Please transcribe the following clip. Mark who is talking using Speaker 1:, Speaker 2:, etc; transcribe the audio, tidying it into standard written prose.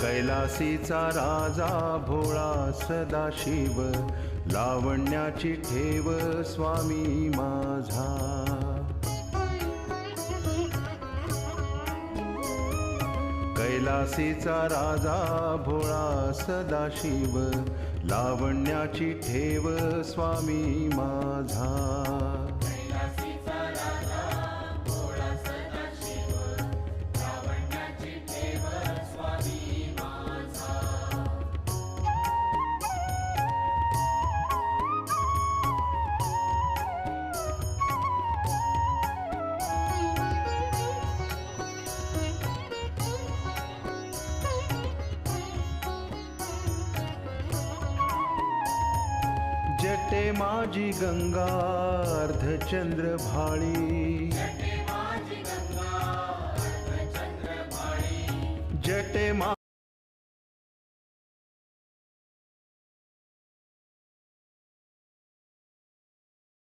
Speaker 1: कैलासीचा राजा भोळा सदाशिव, लावण्याची ठेव स्वामी माझा. कैलासीचा राजा भोळा सदाशिव, लावण्याची ठेव स्वामी माझा. जटे माझी गंगा अर्धचंद्र भाळी,